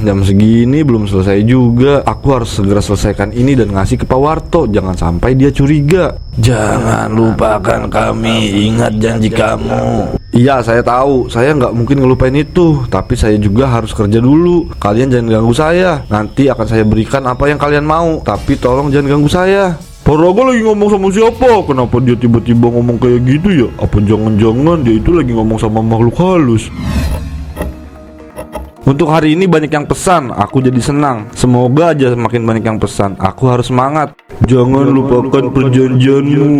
Jam segini belum selesai juga. Aku harus segera selesaikan ini dan ngasih ke Pak Warto. Jangan sampai dia curiga. Jangan lupakan kami, ingat janji kamu. Iya, saya tahu. Saya nggak mungkin ngelupain itu. Tapi saya juga harus kerja dulu. Kalian jangan ganggu saya. Nanti akan saya berikan apa yang kalian mau. Tapi tolong jangan ganggu saya. Paraga lagi ngomong sama siapa? Kenapa dia tiba-tiba ngomong kayak gitu ya? Apa jangan-jangan dia itu lagi ngomong sama makhluk halus? Untuk hari ini banyak yang pesan, aku jadi senang. Semoga aja semakin banyak yang pesan. Aku harus semangat. Jangan lupakan perjanjianmu.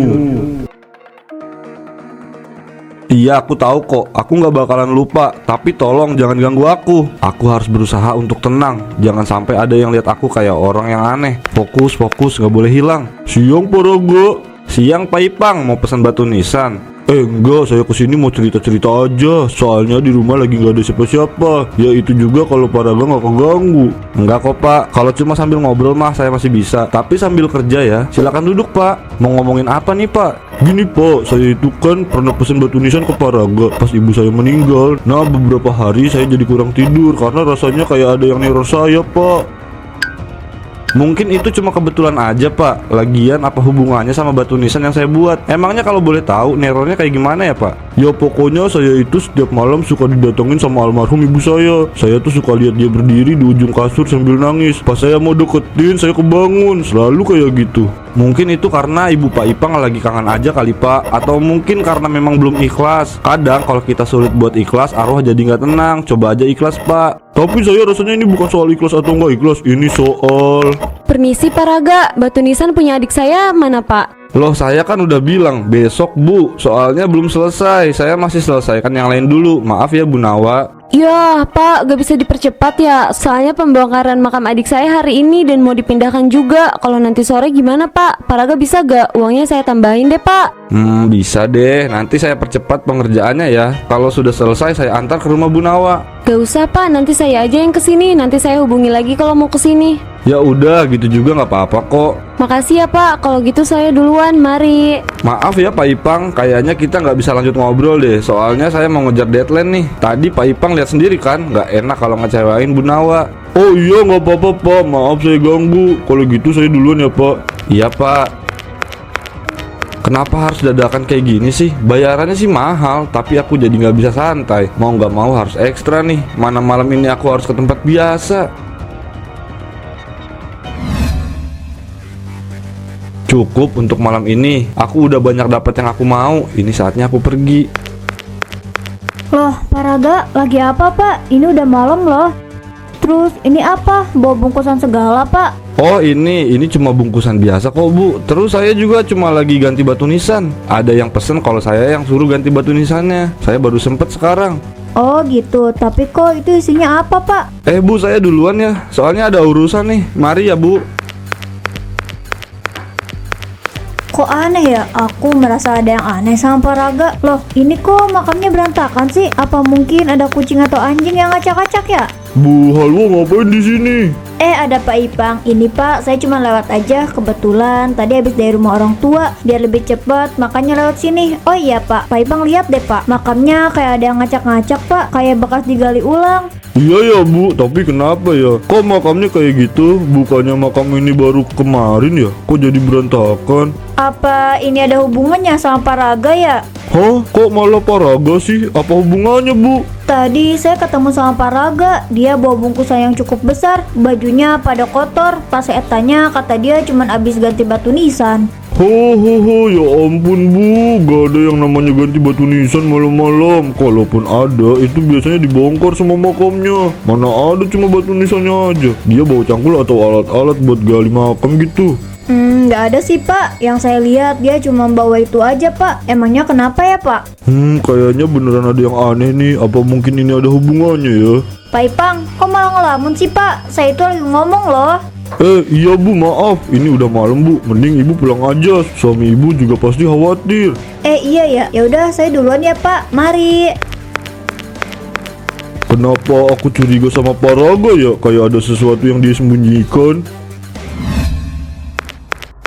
Iya, aku tahu kok. Aku nggak bakalan lupa. Tapi tolong jangan ganggu aku. Aku harus berusaha untuk tenang. Jangan sampai ada yang lihat aku kayak orang yang aneh. Fokus, nggak boleh hilang. Siang Paraga. Siang Pak Ipang, mau pesan batu nisan. Enggak, saya kesini mau cerita-cerita aja. Soalnya di rumah lagi nggak ada siapa-siapa. Ya itu juga kalau Paraga nggak keganggu. Enggak kok Pak, kalau cuma sambil ngobrol mah saya masih bisa. Tapi sambil kerja ya. Silakan duduk Pak. Mau ngomongin apa nih Pak? Gini Pak, saya itu kan pernah pesen batu nisan ke Paraga pas ibu saya meninggal. Nah beberapa hari saya jadi kurang tidur karena rasanya kayak ada yang neror saya Pak. Mungkin itu cuma kebetulan aja Pak. Lagian apa hubungannya sama batu nisan yang saya buat? Emangnya kalau boleh tahu nerornya kayak gimana ya Pak? Ya pokoknya saya itu setiap malam suka didatengin sama almarhum ibu saya. Saya tuh suka lihat dia berdiri di ujung kasur sambil nangis. Pas saya mau deketin saya kebangun. Selalu kayak gitu. Mungkin itu karena ibu Pak Ipang lagi kangen aja kali Pak. Atau mungkin karena memang belum ikhlas. Kadang kalau kita sulit buat ikhlas, arwah jadi nggak tenang. Coba aja ikhlas Pak. Tapi saya rasanya ini bukan soal ikhlas atau nggak ikhlas. Ini soal... Permisi Paraga, batu nisan punya adik saya mana Pak? Loh saya kan udah bilang besok Bu. Soalnya belum selesai. Saya masih selesaikan yang lain dulu. Maaf ya Bu Nawa. Ya Pak, gak bisa dipercepat ya. Soalnya pembongkaran makam adik saya hari ini dan mau dipindahkan juga. Kalau nanti sore gimana Pak? Paraga bisa gak? Uangnya saya tambahin deh Pak. Bisa deh. Nanti saya percepat pengerjaannya ya. Kalau sudah selesai saya antar ke rumah Bu Nawa. Gak usah Pak, nanti saya aja yang kesini. Nanti saya hubungi lagi kalau mau kesini. Ya udah gitu juga nggak apa-apa kok. Makasih ya Pak, kalau gitu saya duluan, mari. Maaf ya Pak Ipang, kayaknya kita nggak bisa lanjut ngobrol deh. Soalnya saya mau ngejar deadline nih. Tadi Pak Ipang lihat sendiri kan, nggak enak kalau ngecewain Bu Nawa. Oh iya nggak apa-apa Pak, maaf saya ganggu. Kalau gitu saya duluan ya Pak. Iya Pak. Kenapa harus dadakan kayak gini sih? Bayarannya sih mahal, tapi aku jadi nggak bisa santai. Mau nggak mau harus ekstra nih. Mana malam ini aku harus ke tempat biasa. Cukup untuk malam ini. Aku udah banyak dapat yang aku mau. Ini saatnya aku pergi. Loh, Paraga, lagi apa Pak? Ini udah malam loh. Terus ini apa? Bawa bungkusan segala Pak? Oh ini cuma bungkusan biasa kok Bu. Terus saya juga cuma lagi ganti batu nisan. Ada yang pesen kalau saya yang suruh ganti batu nisannya. Saya baru sempet sekarang. Oh gitu, tapi kok itu isinya apa Pak? Bu saya duluan ya. Soalnya ada urusan nih. Mari ya Bu. Kok aneh ya? Aku merasa ada yang aneh sama Paraga. Loh, ini kok makamnya berantakan sih? Apa mungkin ada kucing atau anjing yang ngacak-ngacak ya? Bu, halo ngapain di sini? Ada Pak Ipang. Ini Pak, saya cuma lewat aja. Kebetulan tadi habis dari rumah orang tua. Biar lebih cepat, makanya lewat sini. Oh iya Pak Ipang lihat deh Pak. Makamnya kayak ada yang ngacak-ngacak Pak. Kayak bekas digali ulang. Iya ya Bu, tapi kenapa ya? Kok makamnya kayak gitu? Bukannya makam ini baru kemarin ya? Kok jadi berantakan? Apa ini ada hubungannya sama Paraga ya? Hah? Kok malah Paraga sih? Apa hubungannya Bu? Tadi saya ketemu sama Paraga. Dia bawa bungkusan yang cukup besar. Bajunya pada kotor. Pas saya tanya, kata dia cuman abis ganti batu nisan. Ho, ya ampun Bu, gak ada yang namanya ganti batu nisan malam-malam. Kalaupun ada, itu biasanya dibongkar sama makamnya. Mana ada cuma batu nisannya aja. Dia bawa cangkul atau alat-alat buat gali makam gitu. Nggak ada sih Pak. Yang saya lihat dia cuma bawa itu aja Pak. Emangnya kenapa ya Pak? Kayaknya beneran ada yang aneh nih. Apa mungkin ini ada hubungannya ya? Pak Ipang, kok malah ngelamun sih Pak? Saya itu lagi ngomong loh. Iya Bu, maaf. Ini udah malam Bu. Mending Ibu pulang aja. Suami Ibu juga pasti khawatir. Iya ya. Ya udah saya duluan ya Pak. Mari. Kenapa aku curiga sama Paraga ya? Kayak ada sesuatu yang dia sembunyikan.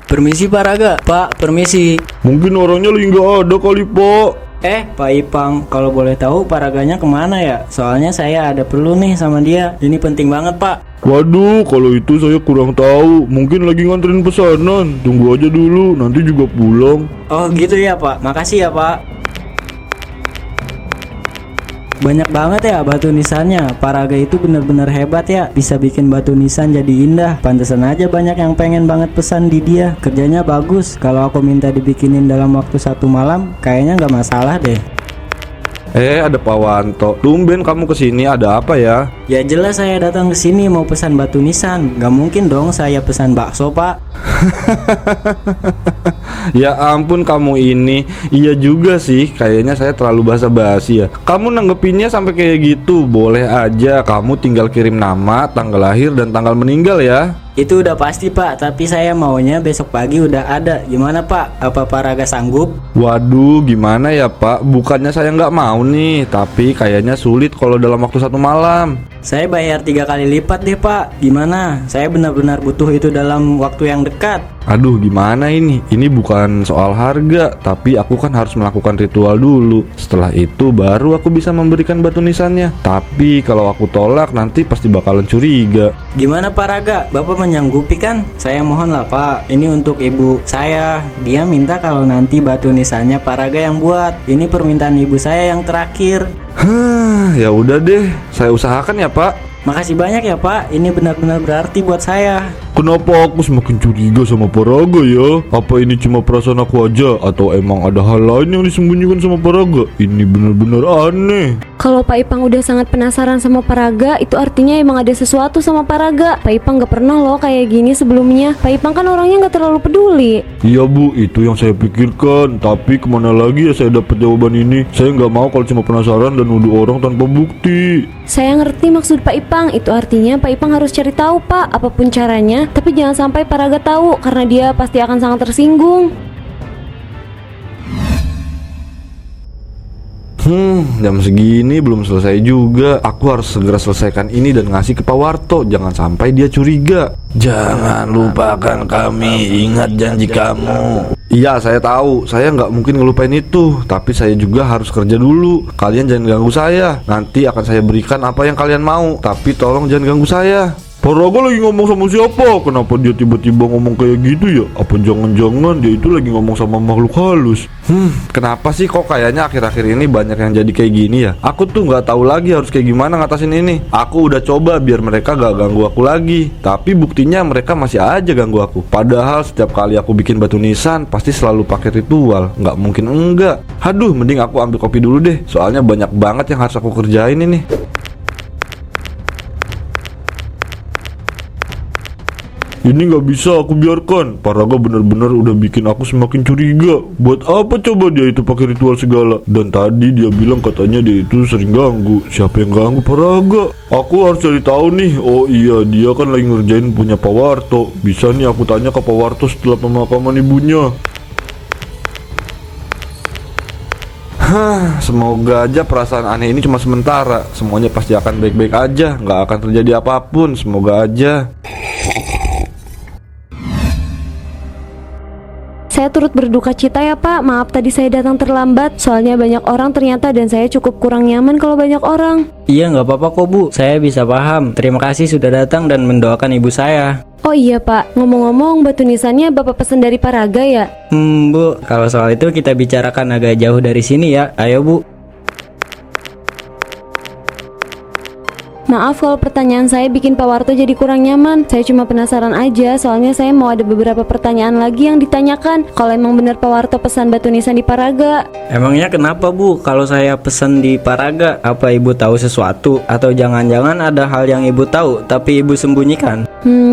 Permisi Paraga, Pak, permisi. Mungkin orangnya lagi nggak ada kali Pak. Pak Ipang, kalau boleh tahu Paraganya kemana ya? Soalnya saya ada perlu nih sama dia. Ini penting banget, Pak. Waduh, kalau itu saya kurang tahu. Mungkin lagi nganterin pesanan. Tunggu aja dulu, nanti juga pulang. Oh gitu ya, Pak. Makasih ya, Pak. Banyak banget ya batu nisannya. Paraga itu benar-benar hebat ya. Bisa bikin batu nisan jadi indah. Pantesan aja banyak yang pengen banget pesan di dia. Kerjanya bagus. Kalau aku minta dibikinin dalam waktu 1 malam, kayaknya nggak masalah deh. Ada Pak Wanto. Tumben kamu kesini, ada apa ya? Ya jelas saya datang ke sini mau pesan batu nisan. Gak mungkin dong saya pesan bakso, Pak. Ya ampun kamu ini. Iya juga sih, kayaknya saya terlalu basa-basi ya. Kamu nanggepinnya sampai kayak gitu. Boleh aja, kamu tinggal kirim nama, tanggal lahir, dan tanggal meninggal ya. Itu udah pasti, Pak. Tapi saya maunya besok pagi udah ada. Gimana, Pak? Apa Paraga sanggup? Waduh, gimana ya Pak? Bukannya saya nggak mau nih, tapi kayaknya sulit kalau dalam waktu 1 malam. Saya bayar 3 kali lipat deh, Pak. Gimana? Saya benar-benar butuh itu dalam waktu yang dekat. Aduh, gimana ini? Ini bukan soal harga, tapi aku kan harus melakukan ritual dulu. Setelah itu baru aku bisa memberikan batu nisannya. Tapi kalau aku tolak nanti pasti bakalan curiga. Gimana, Pak Raga? Bapak menyanggupi kan? Saya mohon lah, Pak. Ini untuk ibu saya. Dia minta kalau nanti batu nisannya Pak Raga yang buat. Ini permintaan ibu saya yang terakhir. Ya udah deh, saya usahakan ya Pak. Makasih banyak ya, Pak. Ini benar-benar berarti buat saya. Kenapa aku semakin curiga sama Paraga ya? Apa ini cuma perasaan aku aja? Atau emang ada hal lain yang disembunyikan sama Paraga? Ini benar-benar aneh. Kalau Pak Ipang udah sangat penasaran sama Paraga, itu artinya emang ada sesuatu sama Paraga. Pak Ipang gak pernah loh kayak gini sebelumnya. Pak Ipang kan orangnya gak terlalu peduli. Iya Bu, itu yang saya pikirkan. Tapi kemana lagi ya saya dapat jawaban ini? Saya nggak mau kalau cuma penasaran dan nuduh orang tanpa bukti. Saya ngerti maksud Pak Ipang. Itu artinya Pak Ipang harus cari tahu, Pak, apapun caranya. Tapi jangan sampai Paraga tahu, karena dia pasti akan sangat tersinggung. Jam segini belum selesai juga. Aku harus segera selesaikan ini dan ngasih ke Pak Warto. Jangan sampai dia curiga. Jangan lupakan kami, ingat janji kamu. Iya, saya tahu. Saya nggak mungkin ngelupain itu. Tapi saya juga harus kerja dulu. Kalian jangan ganggu saya. Nanti akan saya berikan apa yang kalian mau. Tapi tolong jangan ganggu saya. Paraga lagi ngomong sama siapa? Kenapa dia tiba-tiba ngomong kayak gitu ya? Apa jangan-jangan dia itu lagi ngomong sama makhluk halus? Kenapa sih kok kayaknya akhir-akhir ini banyak yang jadi kayak gini ya? Aku tuh nggak tahu lagi harus kayak gimana ngatasin ini. Aku udah coba biar mereka gak ganggu aku lagi, tapi buktinya mereka masih aja ganggu aku. Padahal setiap kali aku bikin batu nisan pasti selalu pakai ritual. Nggak mungkin enggak. Aduh, mending aku ambil kopi dulu deh. Soalnya banyak banget yang harus aku kerjain ini. Ini nggak bisa aku biarkan. Paraga benar-benar udah bikin aku semakin curiga. Buat apa coba dia itu pakai ritual segala? Dan tadi dia bilang katanya dia itu sering ganggu. Siapa yang ganggu Paraga? Aku harus cari tahu nih. Oh iya, dia kan lagi ngerjain punya Pak Warto. Bisa nih aku tanya ke Pak Warto setelah pemakaman ibunya. Semoga aja perasaan aneh ini cuma sementara. Semuanya pasti akan baik-baik aja. Nggak akan terjadi apapun. Semoga aja. Saya turut berduka cita ya Pak. Maaf tadi saya datang terlambat. Soalnya banyak orang ternyata dan saya cukup kurang nyaman kalau banyak orang. Iya, nggak apa-apa kok, Bu. Saya bisa paham. Terima kasih sudah datang dan mendoakan ibu saya. Oh iya Pak, ngomong-ngomong batu nisannya Bapak pesan dari Paraga ya? Bu, kalau soal itu kita bicarakan agak jauh dari sini ya. Ayo, Bu. Maaf kalau pertanyaan saya bikin Pak Warto jadi kurang nyaman. Saya cuma penasaran aja, soalnya saya mau ada beberapa pertanyaan lagi yang ditanyakan. Kalau emang benar Pak Warto pesan batu nisan di Paraga. Emangnya kenapa, Bu? Kalau saya pesan di Paraga, apa ibu tahu sesuatu? Atau jangan-jangan ada hal yang ibu tahu tapi ibu sembunyikan?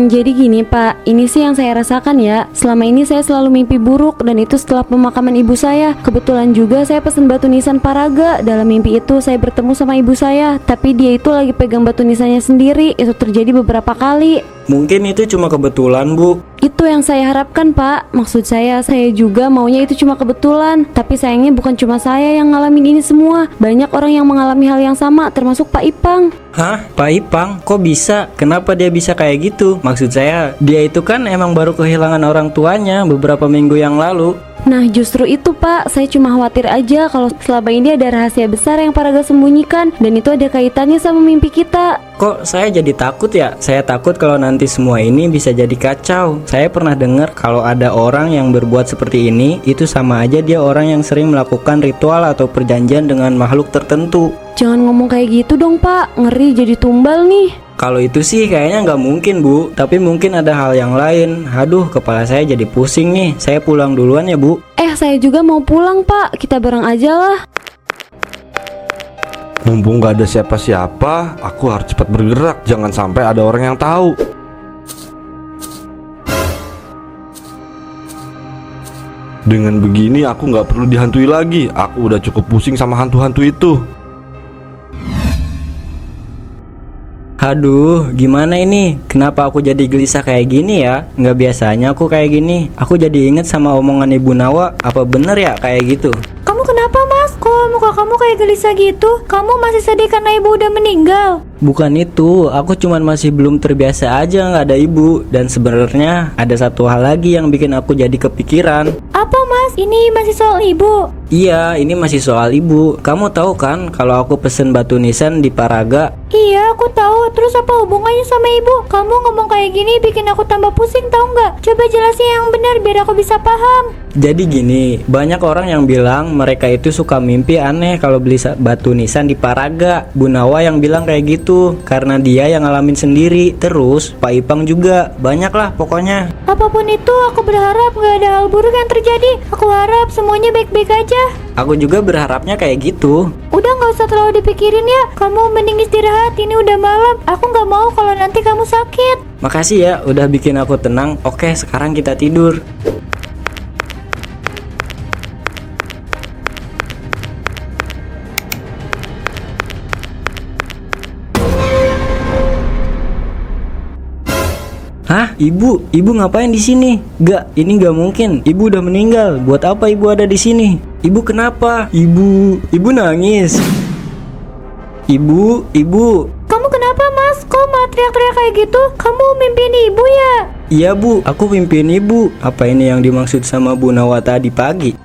Jadi gini Pak, ini sih yang saya rasakan ya. Selama ini saya selalu mimpi buruk, dan itu setelah pemakaman ibu saya. Kebetulan juga saya pesan batu nisan Paraga. Dalam mimpi itu saya bertemu sama ibu saya, tapi dia itu lagi pegang batu nisannya sendiri. Itu terjadi beberapa kali. Mungkin itu cuma kebetulan, Bu. Itu yang saya harapkan Pak. Maksud saya juga maunya itu cuma kebetulan. Tapi sayangnya bukan cuma saya yang ngalamin ini semua. Banyak orang yang mengalami hal yang sama, termasuk Pak Ipang. Hah? Pak Ipang? Kok bisa? Kenapa dia bisa kayak gitu? Maksud saya, dia itu kan emang baru kehilangan orang tuanya beberapa minggu yang lalu. Nah justru itu Pak, saya cuma khawatir aja kalau selama ini ada rahasia besar yang Paraga sembunyikan, dan itu ada kaitannya sama mimpi kita. Kok saya jadi takut ya? Saya takut kalau nanti semua ini bisa jadi kacau. Saya pernah dengar kalau ada orang yang berbuat seperti ini, itu sama aja dia orang yang sering melakukan ritual atau perjanjian dengan makhluk tertentu. Jangan ngomong kayak gitu dong Pak, ngeri jadi tumbal nih. Kalau itu sih kayaknya nggak mungkin Bu, tapi mungkin ada hal yang lain. Aduh, kepala saya jadi pusing nih. Saya pulang duluan ya Bu. Saya juga mau pulang Pak, kita bareng aja lah. Mumpung gak ada siapa-siapa, aku harus cepat bergerak. Jangan sampai ada orang yang tahu. Dengan begini aku gak perlu dihantui lagi. Aku udah cukup pusing sama hantu-hantu itu. Aduh, gimana ini? Kenapa aku jadi gelisah kayak gini ya? Nggak biasanya aku kayak gini. Aku jadi inget sama omongan Ibu Nawa. Apa bener ya kayak gitu? Kamu kenapa Mas? Kok muka kamu kayak gelisah gitu? Kamu masih sedih karena ibu udah meninggal? Bukan itu, aku cuman masih belum terbiasa aja nggak ada ibu. Dan sebenarnya ada satu hal lagi yang bikin aku jadi kepikiran. Apa Mas? Ini masih soal ibu? Iya, ini masih soal ibu. Kamu tahu kan kalau aku pesen batu nisan di Paraga? Iya, aku tahu. Terus apa hubungannya sama ibu? Kamu ngomong kayak gini bikin aku tambah pusing, tahu nggak? Coba jelasin yang benar biar aku bisa paham. Jadi gini, banyak orang yang bilang mereka itu suka mimpi aneh kalau beli batu nisan di Paraga. Bu Nawa yang bilang kayak gitu karena dia yang ngalamin sendiri. Terus Pak Ipang juga. Banyak lah pokoknya. Apapun itu, aku berharap nggak ada hal buruk yang terjadi. Aku harap semuanya baik-baik aja. Aku juga berharapnya kayak gitu. Udah nggak usah terlalu dipikirin ya. Kamu mending istirahat, ini udah malam. Aku nggak mau kalau nanti kamu sakit. Makasih ya udah bikin aku tenang. Oke, sekarang kita tidur. Hah? Ibu ngapain di sini? Ini nggak mungkin. Ibu udah meninggal. Buat apa ibu ada di sini? Ibu kenapa? Ibu nangis. Ibu. Kamu kenapa Mas? Kok malah teriak-teriak kayak gitu? Kamu mimpiin ibu ya? Iya Bu, aku mimpiin ibu. Apa ini yang dimaksud sama Bu Nawa tadi pagi?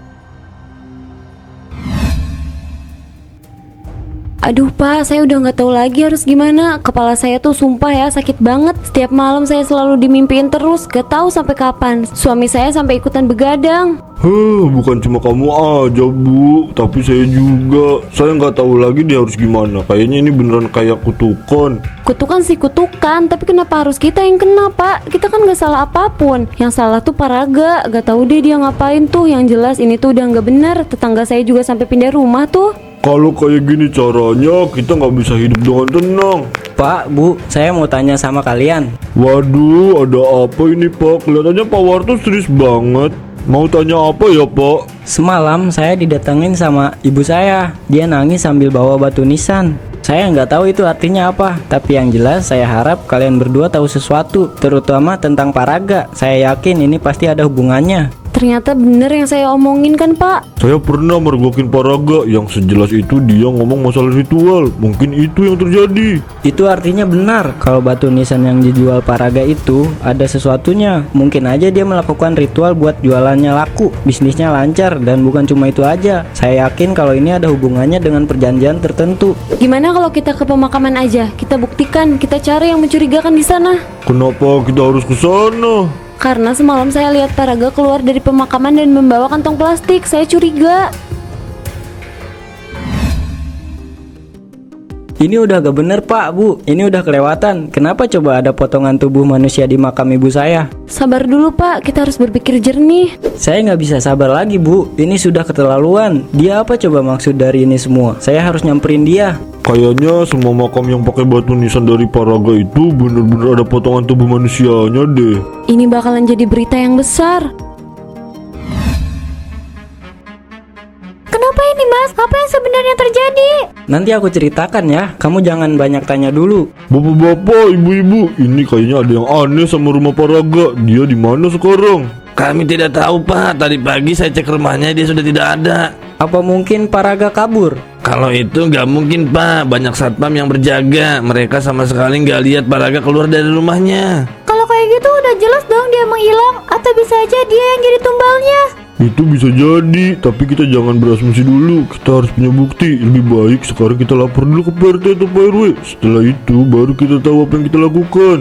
Aduh Pak, saya udah nggak tahu lagi harus gimana. Kepala saya tuh sumpah ya sakit banget. Setiap malam saya selalu dimimpiin terus, gak tahu sampai kapan. Suami saya sampai ikutan begadang. Bukan cuma kamu aja Bu, tapi saya juga. Saya nggak tahu lagi dia harus gimana. Kayaknya ini beneran kayak kutukan. Kutukan sih kutukan, tapi kenapa harus kita yang kena Pak? Kita kan gak salah apapun. Yang salah tuh Paraga. Gak tahu deh dia ngapain tuh. Yang jelas ini tuh udah nggak benar. Tetangga saya juga sampai pindah rumah tuh. Kalau kayak gini caranya, kita nggak bisa hidup dengan tenang. Pak, Bu, saya mau tanya sama kalian. Waduh, ada apa ini Pak? Kelihatannya Pak Warto serius banget. Mau tanya apa ya Pak? Semalam saya didatengin sama ibu saya. Dia nangis sambil bawa batu nisan. Saya nggak tahu itu artinya apa. Tapi yang jelas saya harap kalian berdua tahu sesuatu, terutama tentang Paraga. Saya yakin ini pasti ada hubungannya. Ternyata bener yang saya omongin kan Pak. Saya pernah mergokin Paraga. Yang sejelas itu dia ngomong masalah ritual. Mungkin itu yang terjadi. Itu artinya benar. Kalau batu nisan yang dijual Paraga itu ada sesuatunya. Mungkin aja dia melakukan ritual buat jualannya laku, bisnisnya lancar. Dan bukan cuma itu aja. Saya yakin kalau ini ada hubungannya dengan perjanjian tertentu. Gimana kalau kita ke pemakaman aja? Kita buktikan, kita cari yang mencurigakan di sana. Kenapa kita harus ke sana? Karena semalam saya lihat Paraga keluar dari pemakaman dan membawa kantong plastik. Saya curiga. Ini udah gak bener Pak, Bu. Ini udah kelewatan. Kenapa coba ada potongan tubuh manusia di makam ibu saya? Sabar dulu Pak, kita harus berpikir jernih. Saya nggak bisa sabar lagi Bu. Ini sudah keterlaluan. Dia apa coba maksud dari ini semua? Saya harus nyamperin dia. Kayaknya semua makam yang pakai batu nisan dari Paraga itu bener-bener ada potongan tubuh manusianya deh. Ini bakalan jadi berita yang besar. Kenapa ini Mas? Apa yang sebenarnya terjadi? Nanti aku ceritakan ya. Kamu jangan banyak tanya dulu. Bapak-bapak, ibu-ibu, ini kayaknya ada yang aneh sama rumah Paraga. Dia di mana sekarang? Kami tidak tahu Pak. Tadi pagi saya cek rumahnya dia sudah tidak ada. Apa mungkin Paraga kabur? Kalau itu nggak mungkin Pak. Banyak satpam yang berjaga. Mereka sama sekali nggak lihat Paraga keluar dari rumahnya. Kalau kayak gitu udah jelas dong dia menghilang. Atau bisa aja dia yang jadi tumbalnya. Itu bisa jadi, tapi kita jangan berasumsi dulu. Kita harus punya bukti. Lebih baik sekarang kita lapor dulu ke PRT atau Pak RW. Setelah itu baru kita tahu apa yang kita lakukan.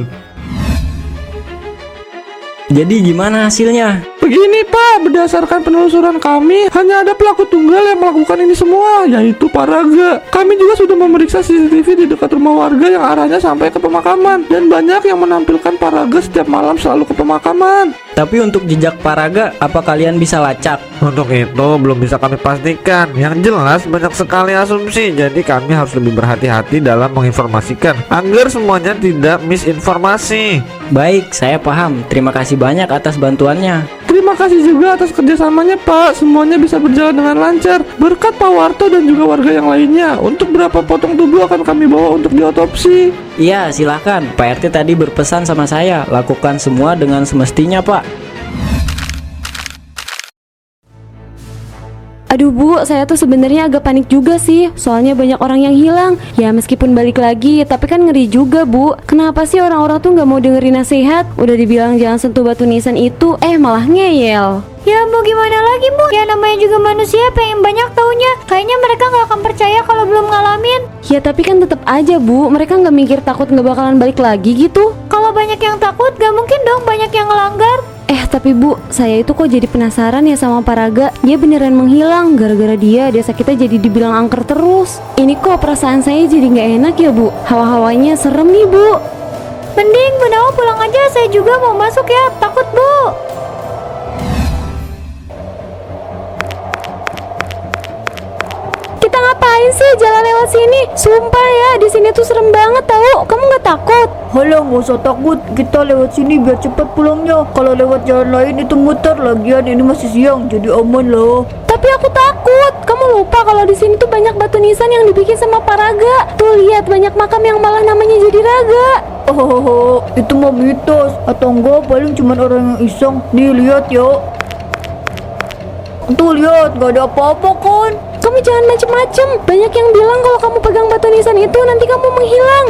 Jadi gimana hasilnya? Begini Pak, berdasarkan penelusuran kami, hanya ada pelaku tunggal yang melakukan ini semua, yaitu Pak Raga. Kami juga sudah memeriksa CCTV di dekat rumah warga yang arahnya sampai ke pemakaman, dan banyak yang menampilkan Pak Raga setiap malam selalu ke pemakaman. Tapi untuk jejak Paraga, apa kalian bisa lacak? Untuk itu belum bisa kami pastikan. Yang jelas banyak sekali asumsi. Jadi kami harus lebih berhati-hati dalam menginformasikan agar semuanya tidak misinformasi. Baik, saya paham. Terima kasih banyak atas bantuannya. Terima kasih juga atas kerjasamanya Pak, semuanya bisa berjalan dengan lancar berkat Pak Warto dan juga warga yang lainnya. Untuk berapa potong tubuh akan kami bawa untuk diotopsi? Iya, silakan. Pak RT tadi berpesan sama saya, lakukan semua dengan semestinya, Pak. Aduh Bu, saya tuh sebenarnya agak panik juga sih. Soalnya banyak orang yang hilang. Ya meskipun balik lagi, tapi kan ngeri juga Bu. Kenapa sih orang-orang tuh nggak mau dengerin nasihat? Udah dibilang jangan sentuh batu nisan itu, malah ngeyel. Ya mau gimana lagi Bu? Ya namanya juga manusia, pengen banyak taunya. Kayaknya mereka nggak akan percaya kalau belum ngalamin. Ya tapi kan tetap aja Bu, mereka nggak mikir takut nggak bakalan balik lagi gitu. Kalau banyak yang takut, gak mungkin dong banyak yang ngelanggar. Tapi Bu, saya itu kok jadi penasaran ya sama Paraga. Dia beneran menghilang, gara-gara dia desa kita jadi dibilang angker terus. Ini kok perasaan saya jadi nggak enak ya Bu. Hawa-hawanya serem nih Bu. Mending Bu Nawa pulang aja, saya juga mau masuk ya, takut Bu. Kita ngapain sih jalan lewat sini? Sumpah ya, di sini tuh serem banget tahu. Kamu nggak takut? Halo, nggak usah takut, kita lewat sini biar cepat pulangnya. Kalau lewat jalan lain itu muter, lagian ini masih siang, jadi aman loh. Tapi aku takut. Kamu lupa kalau di sini tuh banyak batu nisan yang dibikin sama Paraga. Tuh lihat, banyak makam yang malah namanya jadi Raga. Oh, itu mah mitos, atau enggak paling cuma orang yang iseng. Nih lihat ya. Tuh lihat, gak ada apa-apa kan? Kamu jangan macem-macem. Banyak yang bilang kalau kamu pegang batu nisan itu nanti kamu menghilang.